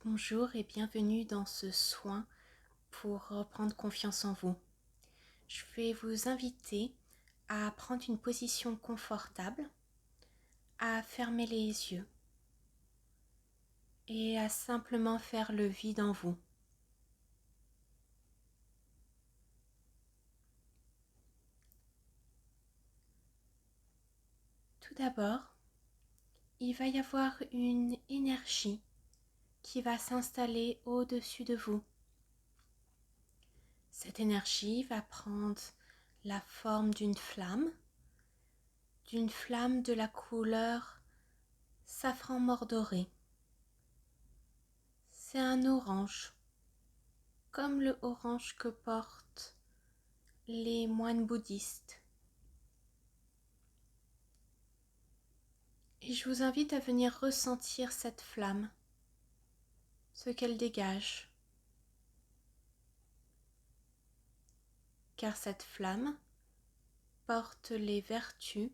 Bonjour et bienvenue dans ce soin pour reprendre confiance en vous. Je vais vous inviter à prendre une position confortable, à fermer les yeux et à simplement faire le vide en vous. Tout d'abord, il va y avoir une énergie qui va s'installer au-dessus de vous. Cette énergie va prendre la forme d'une flamme de la couleur safran mordoré. C'est un orange, comme le orange que portent les moines bouddhistes. Et je vous invite à venir ressentir cette flamme, ce qu'elle dégage. Car cette flamme porte les vertus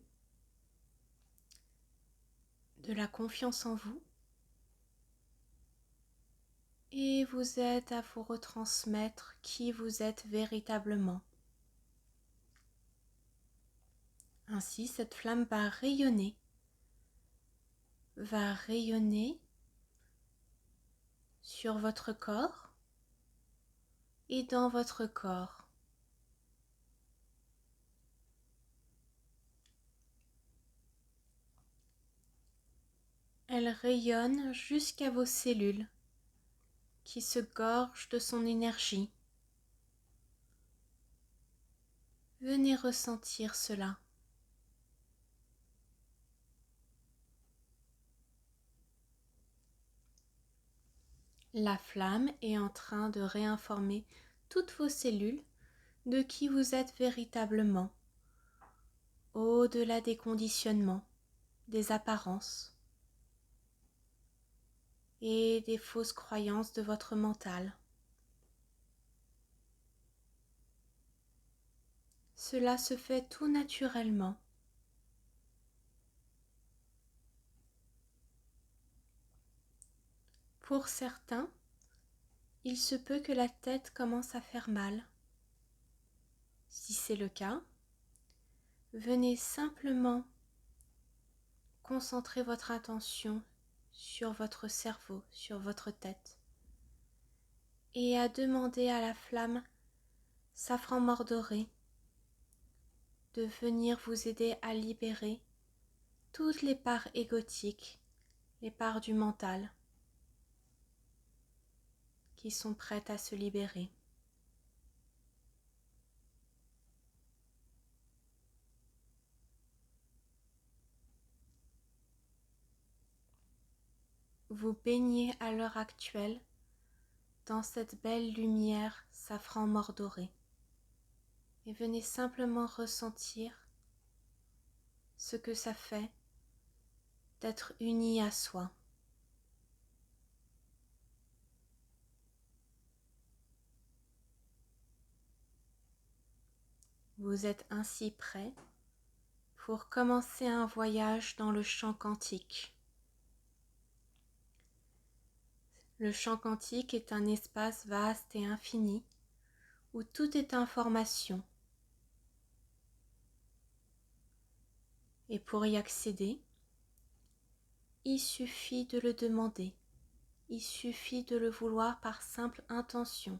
de la confiance en vous et vous aide à vous retransmettre qui vous êtes véritablement. Ainsi, cette flamme va rayonner sur votre corps et dans votre corps. Elle rayonne jusqu'à vos cellules qui se gorgent de son énergie. Venez ressentir cela. La flamme est en train de réinformer toutes vos cellules de qui vous êtes véritablement, au-delà des conditionnements, des apparences et des fausses croyances de votre mental. Cela se fait tout naturellement. Pour certains, il se peut que la tête commence à faire mal. Si c'est le cas, venez simplement concentrer votre attention sur votre cerveau, sur votre tête, et à demander à la flamme safran mordoré de venir vous aider à libérer toutes les parts égotiques, les parts du mental qui sont prêtes à se libérer. Vous baignez à l'heure actuelle dans cette belle lumière safran mordoré et venez simplement ressentir ce que ça fait d'être uni à soi. Vous êtes ainsi prêt pour commencer un voyage dans le champ quantique. Le champ quantique est un espace vaste et infini où tout est information. Et pour y accéder, il suffit de le demander, il suffit de le vouloir par simple intention.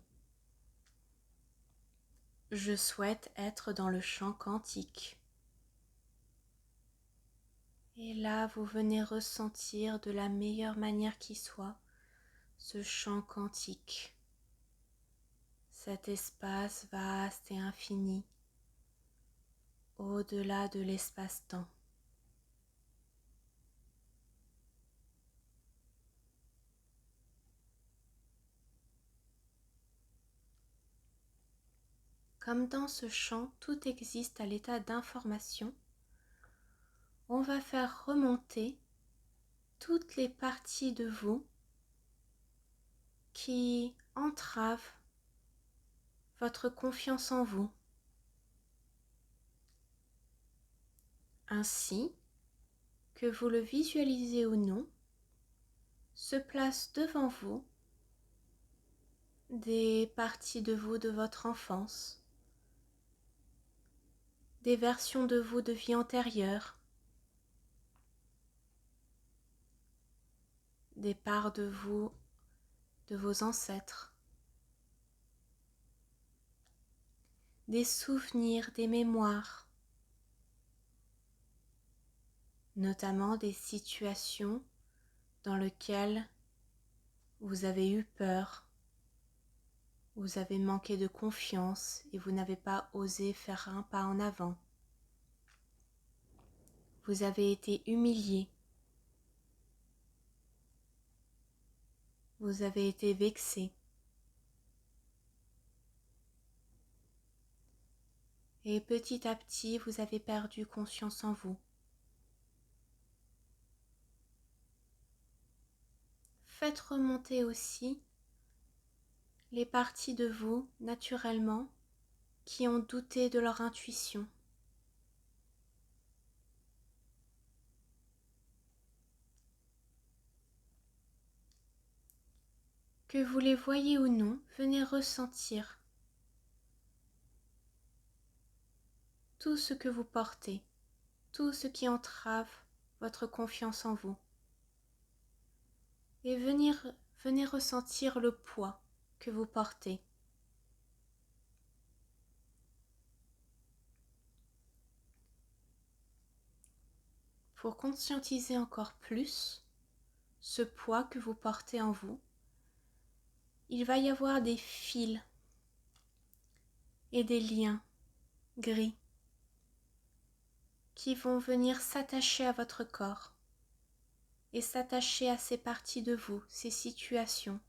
Je souhaite être dans le champ quantique. Et là, vous venez ressentir de la meilleure manière qui soit ce champ quantique, cet espace vaste et infini, au-delà de l'espace-temps. Comme dans ce champ, tout existe à l'état d'information, on va faire remonter toutes les parties de vous qui entravent votre confiance en vous. Ainsi, que vous le visualisez ou non, se place devant vous des parties de vous de votre enfance, des versions de vous de vie antérieure, des parts de vous de vos ancêtres, des souvenirs, des mémoires, notamment des situations dans lesquelles vous avez eu peur, vous avez manqué de confiance et vous n'avez pas osé faire un pas en avant. Vous avez été humilié, vous avez été vexé. Et petit à petit, vous avez perdu confiance en vous. Faites remonter aussi les parties de vous, naturellement, qui ont douté de leur intuition. Que vous les voyez ou non, venez ressentir tout ce que vous portez, tout ce qui entrave votre confiance en vous. Et venez ressentir le poids que vous portez. Pour conscientiser encore plus ce poids que vous portez en vous, il va y avoir des fils et des liens gris qui vont venir s'attacher à votre corps et s'attacher à ces parties de vous, ces situations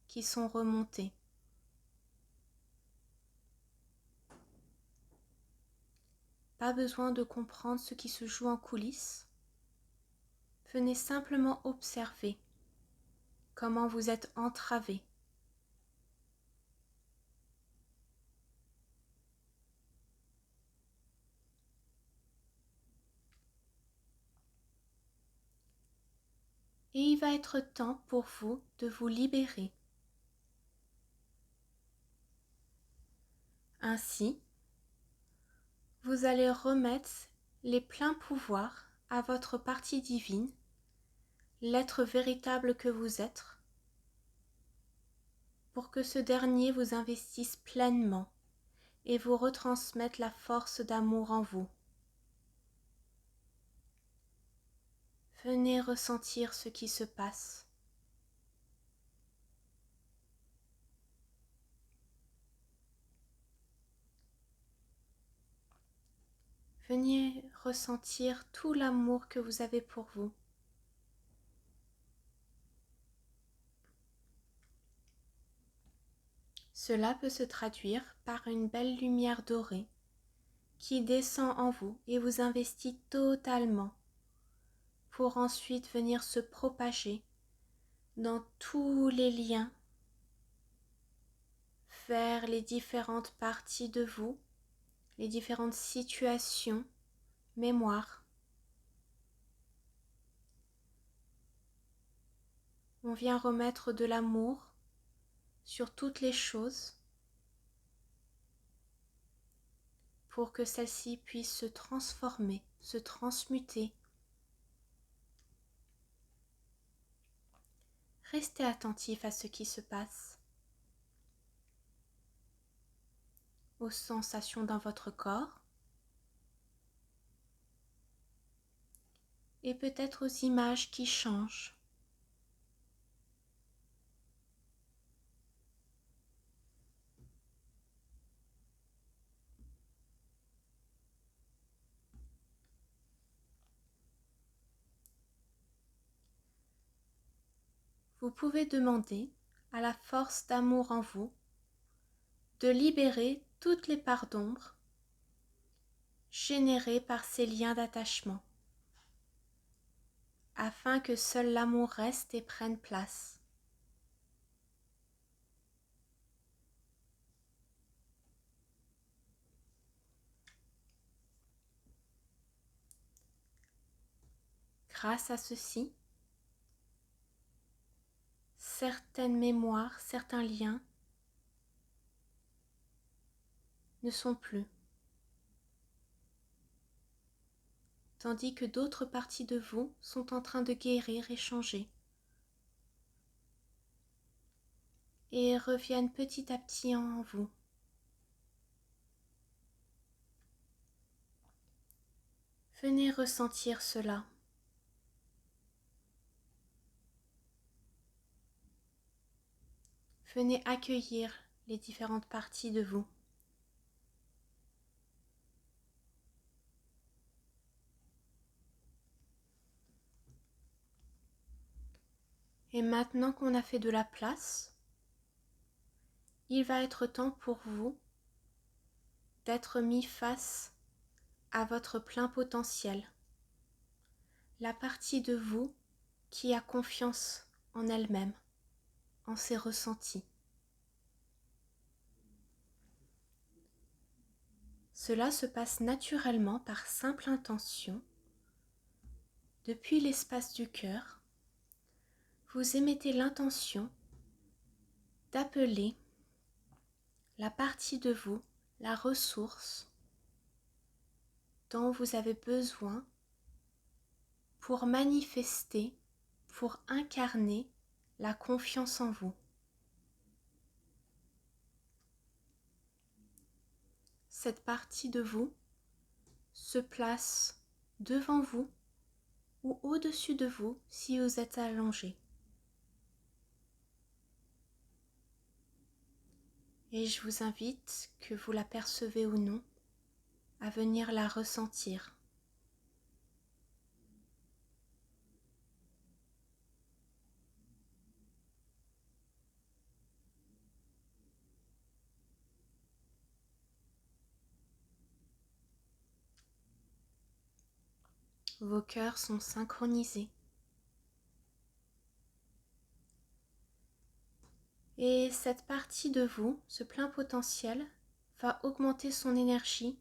qui sont remontées. Pas besoin de comprendre ce qui se joue en coulisses. Venez simplement observer comment vous êtes entravé. Et il va être temps pour vous de vous libérer. Ainsi, vous allez remettre les pleins pouvoirs à votre partie divine, l'être véritable que vous êtes, pour que ce dernier vous investisse pleinement et vous retransmette la force d'amour en vous. Venez ressentir ce qui se passe. Venez ressentir tout l'amour que vous avez pour vous. Cela peut se traduire par une belle lumière dorée qui descend en vous et vous investit totalement pour ensuite venir se propager dans tous les liens vers les différentes parties de vous, les différentes situations, mémoires. On vient remettre de l'amour sur toutes les choses pour que celles-ci puissent se transformer, se transmuter. Restez attentif à ce qui se passe, aux sensations dans votre corps et peut-être aux images qui changent. Vous pouvez demander à la force d'amour en vous de libérer toutes les parts d'ombre générées par ces liens d'attachement, afin que seul l'amour reste et prenne place. Grâce à ceci, certaines mémoires, certains liens ne sont plus, tandis que d'autres parties de vous sont en train de guérir et changer, et reviennent petit à petit en vous. Venez ressentir cela. Venez accueillir les différentes parties de vous. Et maintenant qu'on a fait de la place, il va être temps pour vous d'être mis face à votre plein potentiel, la partie de vous qui a confiance en elle-même, en ses ressentis. Cela se passe naturellement par simple intention. Depuis l'espace du cœur, vous émettez l'intention d'appeler la partie de vous, la ressource dont vous avez besoin pour manifester, pour incarner la confiance en vous. Cette partie de vous se place devant vous ou au-dessus de vous si vous êtes allongé. Et je vous invite, que vous la percevez ou non, à venir la ressentir. Vos cœurs sont synchronisés. Et cette partie de vous, ce plein potentiel, va augmenter son énergie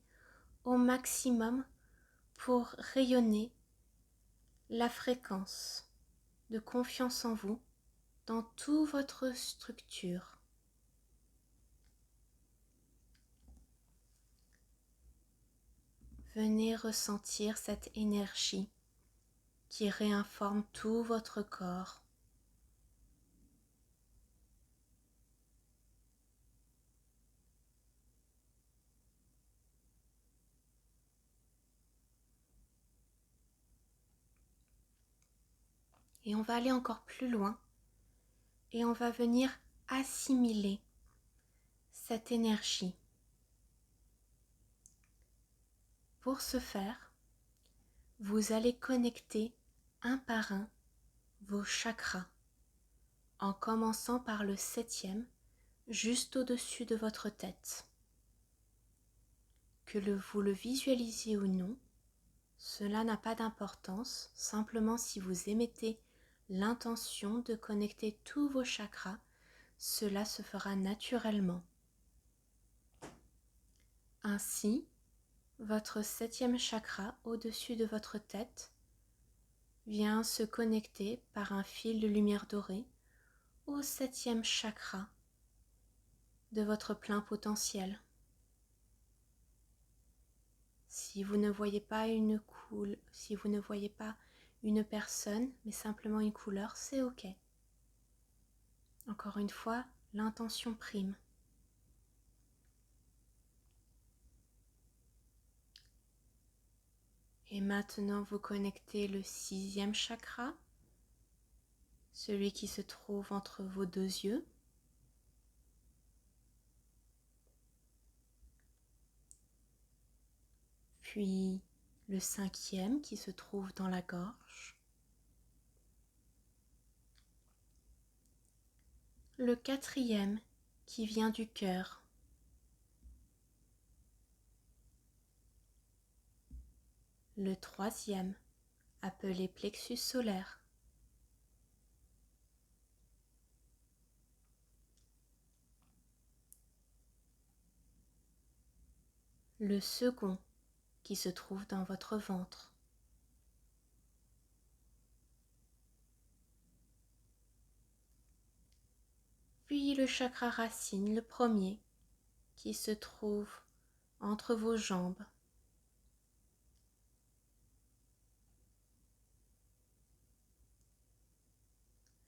au maximum pour rayonner la fréquence de confiance en vous dans toute votre structure. Venez ressentir cette énergie qui réinforme tout votre corps. Et on va aller encore plus loin et on va venir assimiler cette énergie. Pour ce faire, vous allez connecter un par un vos chakras, en commençant par le 7e, juste au-dessus de votre tête. Que vous le visualisiez ou non, cela n'a pas d'importance, simplement si vous émettez l'intention de connecter tous vos chakras, cela se fera naturellement. Ainsi, votre 7e chakra au-dessus de votre tête vient se connecter par un fil de lumière dorée au 7e chakra de votre plein potentiel. Si vous ne voyez pas une personne, mais simplement une couleur, c'est ok. Encore une fois, l'intention prime. Et maintenant, vous connectez le 6e chakra, celui qui se trouve entre vos deux yeux. Puis le 5e qui se trouve dans la gorge. Le 4e qui vient du cœur. Le 3e, appelé plexus solaire. Le second qui se trouve dans votre ventre. Puis le chakra racine, le premier, qui se trouve entre vos jambes.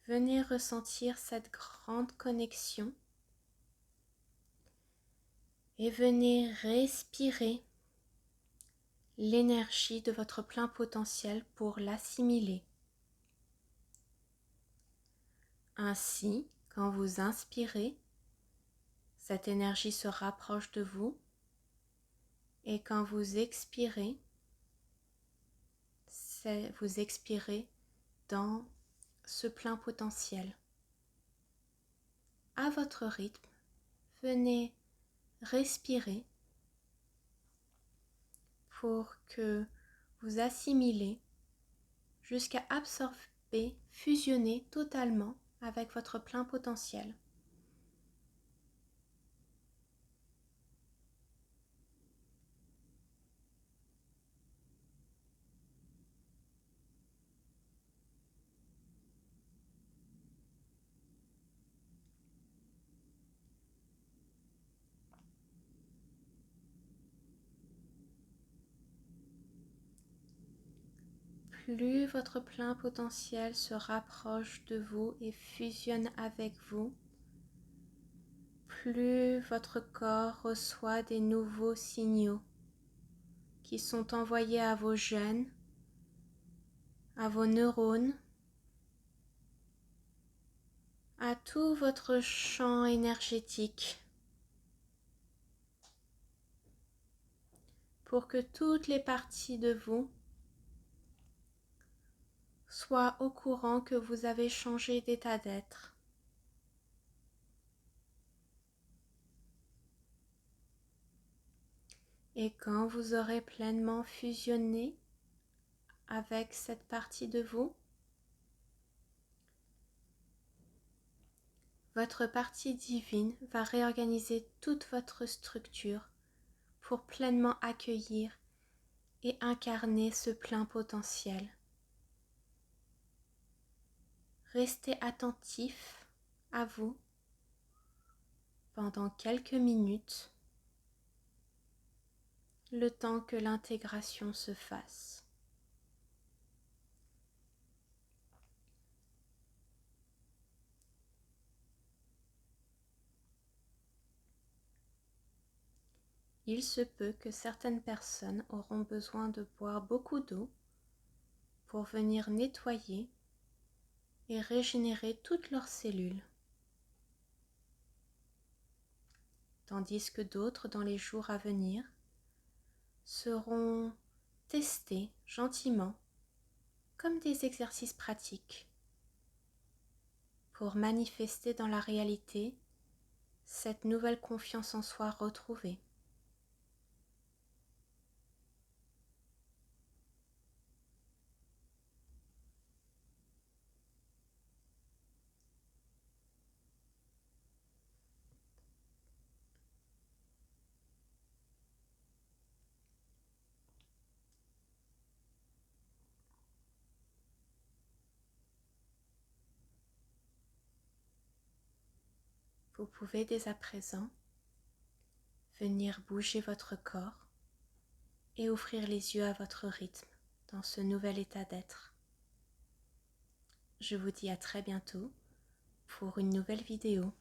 Venez ressentir cette grande connexion et venez respirer l'énergie de votre plein potentiel pour l'assimiler. Ainsi, quand vous inspirez, cette énergie se rapproche de vous et quand vous expirez dans ce plein potentiel. À votre rythme, venez respirer pour que vous assimilez jusqu'à absorber, fusionner totalement avec votre plein potentiel. Plus votre plein potentiel se rapproche de vous et fusionne avec vous, plus votre corps reçoit des nouveaux signaux qui sont envoyés à vos gènes, à vos neurones, à tout votre champ énergétique, pour que toutes les parties de vous soient au courant que vous avez changé d'état d'être. Et quand vous aurez pleinement fusionné avec cette partie de vous, votre partie divine va réorganiser toute votre structure pour pleinement accueillir et incarner ce plein potentiel. Restez attentif à vous pendant quelques minutes, le temps que l'intégration se fasse. Il se peut que certaines personnes auront besoin de boire beaucoup d'eau pour venir nettoyer et régénérer toutes leurs cellules, tandis que d'autres, dans les jours à venir, seront testés gentiment comme des exercices pratiques pour manifester dans la réalité cette nouvelle confiance en soi retrouvée. Vous pouvez dès à présent venir bouger votre corps et ouvrir les yeux à votre rythme dans ce nouvel état d'être. Je vous dis à très bientôt pour une nouvelle vidéo.